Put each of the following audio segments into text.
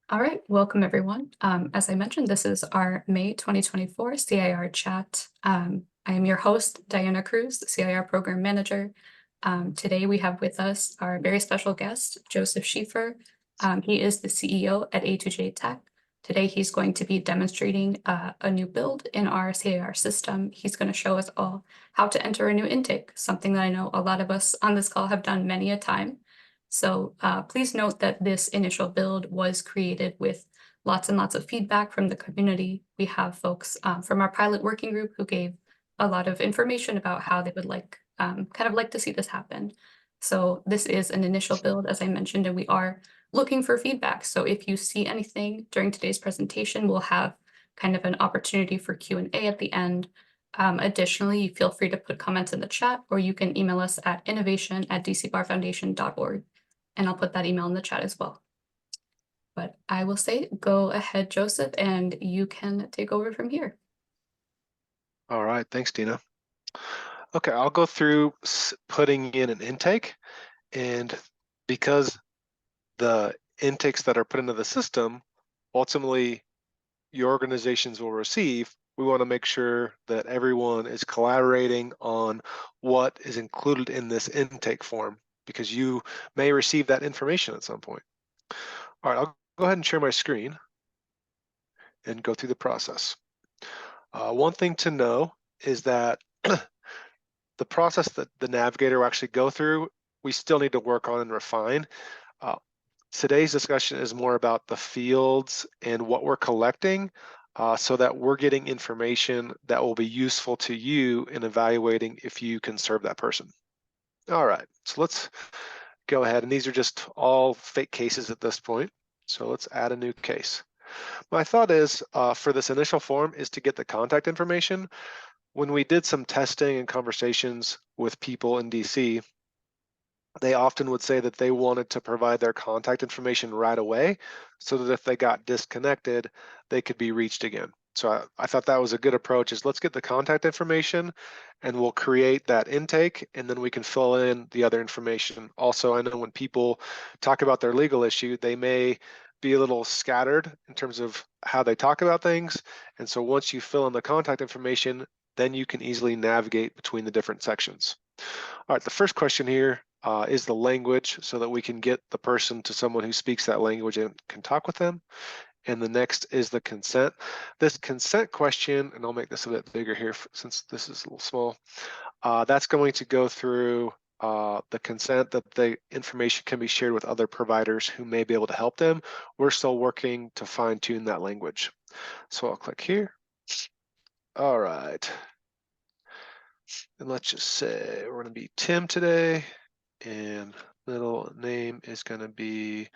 All right, welcome everyone. As I mentioned, this is our May 2024 CIR chat. I am your host, Diana Cruz, the CIR Program Manager. Today we have with us our very special guest, Joseph Schieffer. He is the CEO at A2J Tech. Today he's going to be demonstrating a new build in our CIR system. He's going to show us all how to enter a new intake, something that I know a lot of us on this call have done many a time. So please note that this initial build was created with lots and lots of feedback from the community. We have folks from our pilot working group who gave a lot of information about how they would like to see this happen. So this is an initial build, as I mentioned, and we are looking for feedback. So if you see anything during today's presentation, we'll have kind of an opportunity for Q&A at the end. Additionally, feel free to put comments in the chat, or you can email us at innovation@dcbarfoundation.org. And I'll put that email in the chat as well. But I will say, go ahead, Joseph, and you can take over from here. All right, thanks, Dina. Okay, I'll go through putting in an intake, and because the intakes that are put into the system, ultimately your organizations will receive, we want to make sure that everyone is collaborating on what is included in this intake form, because you may receive that information at some point. All right, I'll go ahead and share my screen and go through the process. One thing to know is that the process that the navigator will actually go through, we still need to work on and refine. Today's discussion is more about the fields and what we're collecting so that we're getting information that will be useful to you in evaluating if you can serve that person. All right, so let's go ahead, and these are just all fake cases at this point. So let's add a new case. My thought is for this initial form is to get the contact information. When we did some testing and conversations with people in DC, they often would say that they wanted to provide their contact information right away so that if they got disconnected, they could be reached again. So I thought that was a good approach, is let's get the contact information and we'll create that intake, and then we can fill in the other information. Also, I know when people talk about their legal issue, they may be a little scattered in terms of how they talk about things. And so once you fill in the contact information, then you can easily navigate between the different sections. All right, the first question here is the language, so that we can get the person to someone who speaks that language and can talk with them. And the next is the consent. This consent question, and I'll make this a bit bigger here since this is a little small, that's going to go through the consent that the information can be shared with other providers who may be able to help them. We're still working to fine tune that language. So I'll click here. All right. And let's just say we're going to be Tim today, and middle name is going to be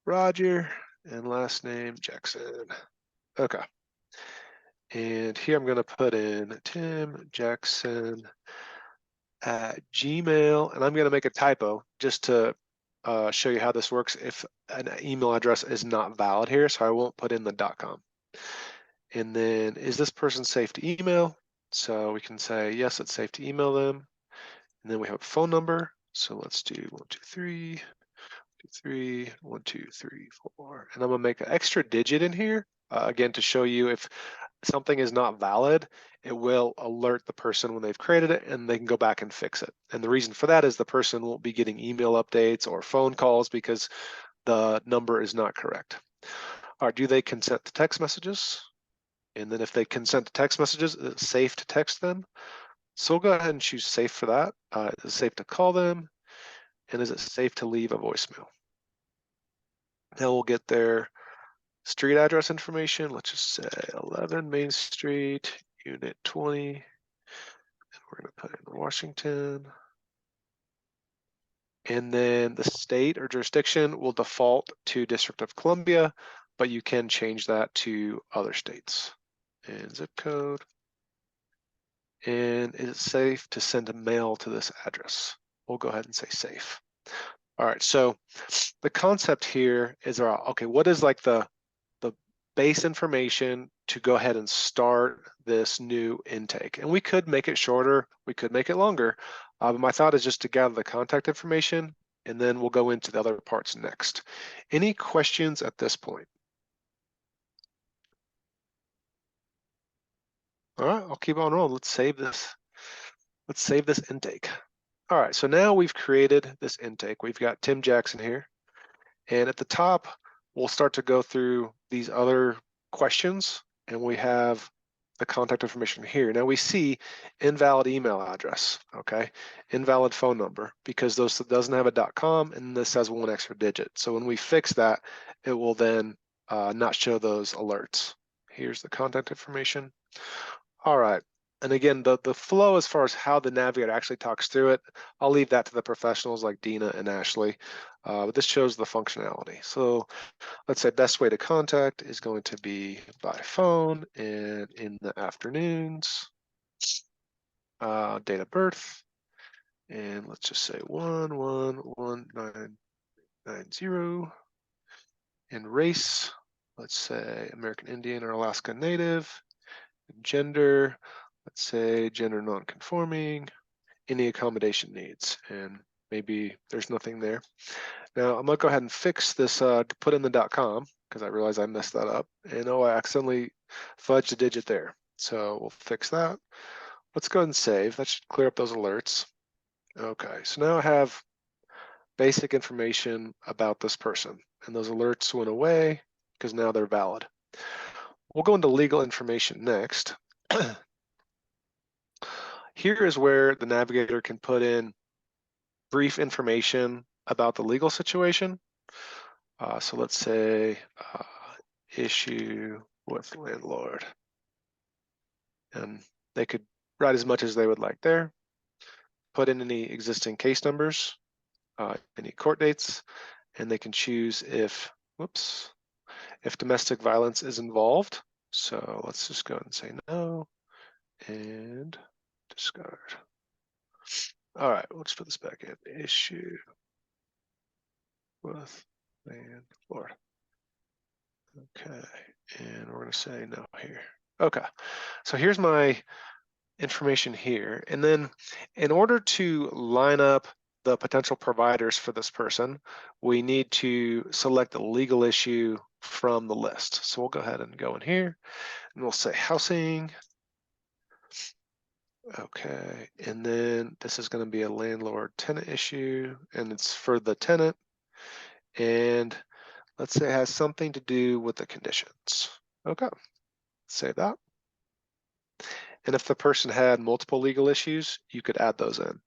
Roger, and last name Jackson. Okay. And here I'm going to put in Tim Jackson at Gmail, and I'm going to make a typo just to show you how this works if an email address is not valid here, so I won't put in the .com. And then, is this person safe to email? So we can say, yes, it's safe to email them. And then we have a phone number. So let's do 123 123 4. And I'm gonna make an extra digit in here, again, to show you if something is not valid, it will alert the person when they've created it, and they can go back and fix it. And the reason for that is the person won't be getting email updates or phone calls because the number is not correct. All right, do they consent to text messages? And then if they consent to text messages, is it safe to text them? So we'll go ahead and choose safe for that. Is it safe to call them? And is it safe to leave a voicemail? Now we'll get their street address information. Let's just say 11 Main Street, Unit 20. And we're going to put in Washington. And then the state or jurisdiction will default to District of Columbia, but you can change that to other states. And zip code. And is it safe to send a mail to this address? We'll go ahead and say safe. All right, so the concept here is, okay, what is like the base information to go ahead and start this new intake? And we could make it shorter, we could make it longer, but my thought is just to gather the contact information, and then we'll go into the other parts next. Any questions at this point? All right, I'll keep on rolling. Let's save this. Let's save this intake. All right, so now we've created this intake. We've got Tim Jackson here. And at the top, we'll start to go through these other questions, and we have the contact information here. Now we see invalid email address, okay? Invalid phone number, because those doesn't have a .com and this has one extra digit. So when we fix that, it will then not show those alerts. Here's the contact information. All right. And again, the flow as far as how the navigator actually talks through it, I'll leave that to the professionals like Dina and Ashley. But this shows the functionality. So let's say best way to contact is going to be by phone and in the afternoons, date of birth, and let's just say 111990, and race, let's say American Indian or Alaska Native, gender, let's say gender non-conforming, any accommodation needs, and maybe there's nothing there. Now I'm gonna go ahead and fix this, put in the .com, because I realize I messed that up, and oh, I accidentally fudged a digit there. So we'll fix that. Let's go ahead and save. That should clear up those alerts. Okay, so now I have basic information about this person, and those alerts went away because now they're valid. We'll go into legal information next. Here is where the navigator can put in brief information about the legal situation. So let's say issue with landlord. And they could write as much as they would like there, put in any existing case numbers, any court dates, and they can choose if, whoops, if domestic violence is involved. So let's just go ahead and say no and discard. All right, let's put this back in. Issue with landlord. Okay, and we're gonna say no here. Okay, so here's my information here. And then in order to line up the potential providers for this person, we need to select a legal issue from the list. So we'll go ahead and go in here and we'll say housing. Okay, and then this is going to be a landlord tenant issue, and it's for the tenant. And let's say it has something to do with the conditions. Okay, save that. And if the person had multiple legal issues, you could add those in.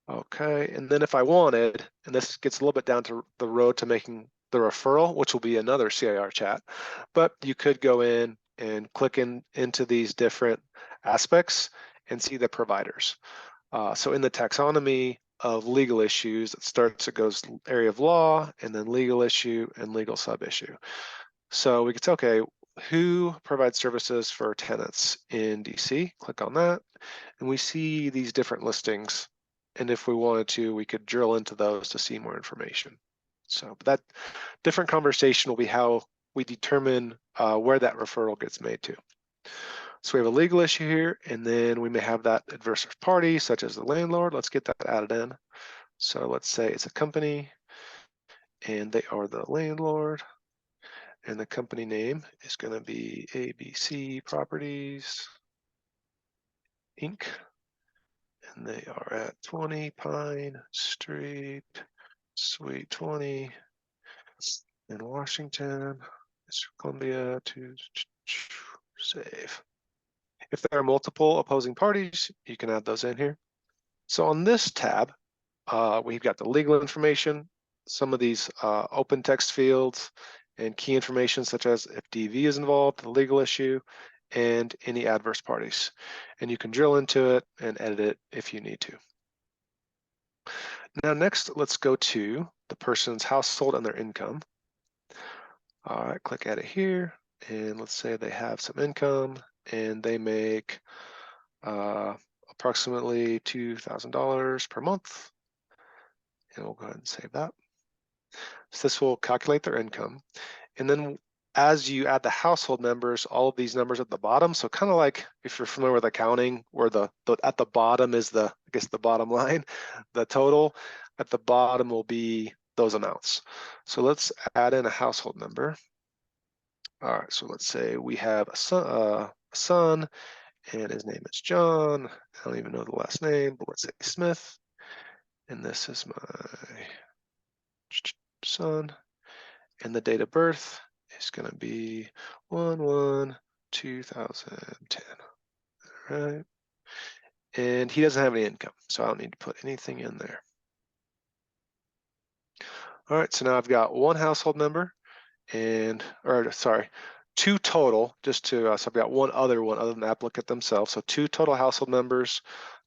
Okay, and then if I wanted, and this gets a little bit down to the road to making the referral, which will be another CIR chat, but you could go in and click into these different aspects and see the providers. So in the taxonomy of legal issues, it goes area of law, and then legal issue and legal sub-issue. So we could say, okay, who provides services for tenants in DC? Click on that, and we see these different listings. And if we wanted to, we could drill into those to see more information. So that different conversation will be how we determine where that referral gets made to. So we have a legal issue here, and then we may have that adverse party, such as the landlord. Let's get that added in. So let's say it's a company, and they are the landlord. And the company name is going to be ABC Properties, Inc. And they are at 20 Pine Street, Suite 20 in Washington, Columbia, to save. If there are multiple opposing parties, you can add those in here. So on this tab, we've got the legal information, some of these open text fields, and key information such as if DV is involved, the legal issue, and any adverse parties. And you can drill into it and edit it if you need to. Now next, let's go to the person's household and their income. All right, click edit here, and let's say they have some income and they make approximately $2,000 per month. And we'll go ahead and save that. So this will calculate their income. And then as you add the household members, all of these numbers at the bottom, so kind of like if you're familiar with accounting, where at the bottom is I guess the bottom line, the total, at the bottom will be those amounts. So let's add in a household member. All right, so let's say we have a son, and his name is John. I don't even know the last name, but let's say Smith. And this is my son. And the date of birth is going to be 1/1/2010. All right. And he doesn't have any income, so I don't need to put anything in there. All right, so now I've got one household member two total, so I've got one other than the applicant themselves. So two total household members,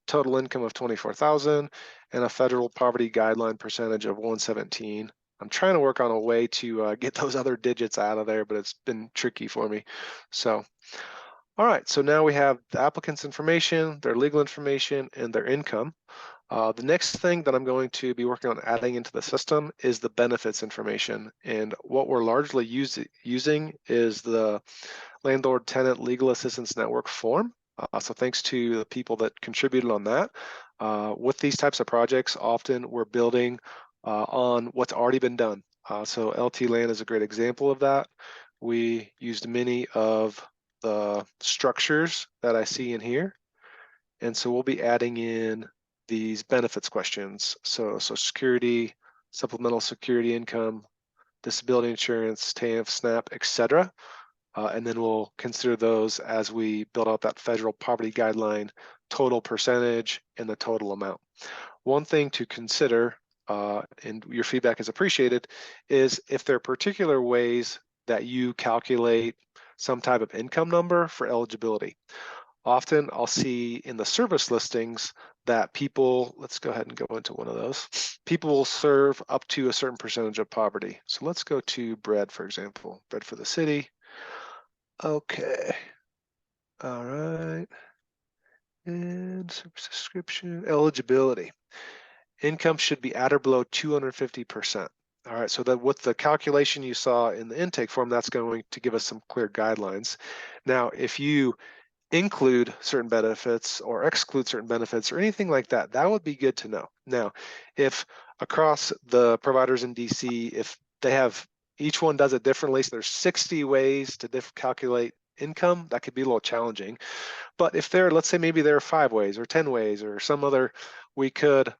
total income of 24,000, and a federal poverty guideline percentage of 117. I'm trying to work on a way to get those other digits out of there, but it's been tricky for me. So, all right, so now we have the applicant's information, their legal information, and their income. The next thing that I'm going to be working on adding into the system is the benefits information. And what we're largely using is the Landlord Tenant Legal Assistance Network form. So thanks to the people that contributed on that. With these types of projects, often we're building on what's already been done. So LT Land is a great example of that. We used many of the structures that I see in here. And so we'll be adding in these benefits questions. So Social Security, supplemental security income, disability insurance, TANF, SNAP, etc. And then we'll consider those as we build out that federal poverty guideline total percentage and the total amount. One thing to consider, and your feedback is appreciated, is if there are particular ways that you calculate some type of income number for eligibility. Often I'll see in the service listings that people, let's go ahead and go into one of those, people will serve up to a certain percentage of poverty. So let's go to bread, for example, bread for the city. Okay, all right. And subscription eligibility. Income should be at or below 250%. All right, so that with the calculation you saw in the intake form, that's going to give us some clear guidelines. Now, if you include certain benefits or exclude certain benefits or anything like that, that would be good to know. Now, if across the providers in DC, if they have, each one does it differently, so there's 60 ways to calculate income, that could be a little challenging. But if there, let's say maybe there are 5 ways or 10 ways or some other, we could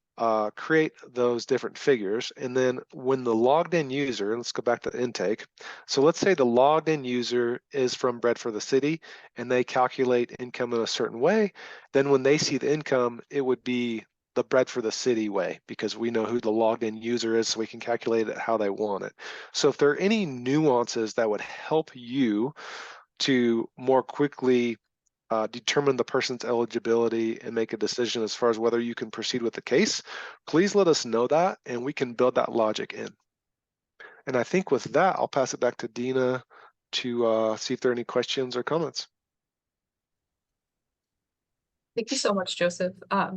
create those different figures. And then when the logged in user, let's go back to intake. So let's say the logged in user is from Bread for the City and they calculate income in a certain way. Then when they see the income, it would be the Bread for the City way because we know who the logged in user is, so we can calculate it how they want it. So if there are any nuances that would help you to more quickly determine the person's eligibility and make a decision as far as whether you can proceed with the case, please let us know that and we can build that logic in. And I think with that, I'll pass it back to Dina to see if there are any questions or comments. Thank you so much, Joseph. I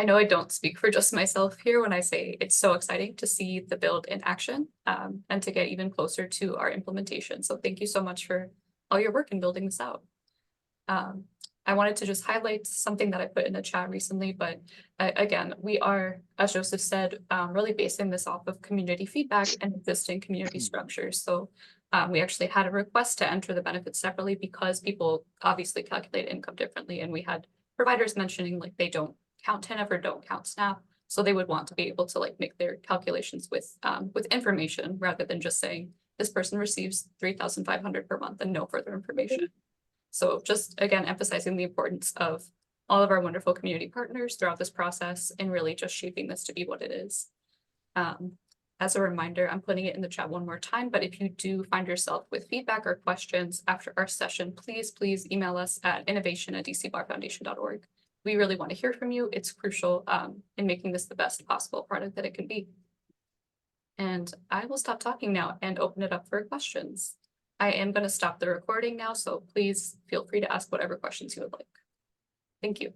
know I don't speak for just myself here when I say it's so exciting to see the build in action and to get even closer to our implementation. So thank you so much for all your work in building this out. I wanted to just highlight something that I put in the chat recently, but again, we are, as Joseph said, really basing this off of community feedback and existing community structures. So we actually had a request to enter the benefits separately because people obviously calculate income differently. And we had providers mentioning like they don't count TANF or don't count SNAP. So they would want to be able to like make their calculations with information rather than just saying this person receives $3,500 per month and no further information. So just again, emphasizing the importance of all of our wonderful community partners throughout this process and really just shaping this to be what it is. As a reminder, I'm putting it in the chat one more time, but if you do find yourself with feedback or questions after our session, please email us at innovation@dcbarfoundation.org. We really want to hear from you. It's crucial in making this the best possible product that it can be. And I will stop talking now and open it up for questions. I am going to stop the recording now, so please feel free to ask whatever questions you would like. Thank you.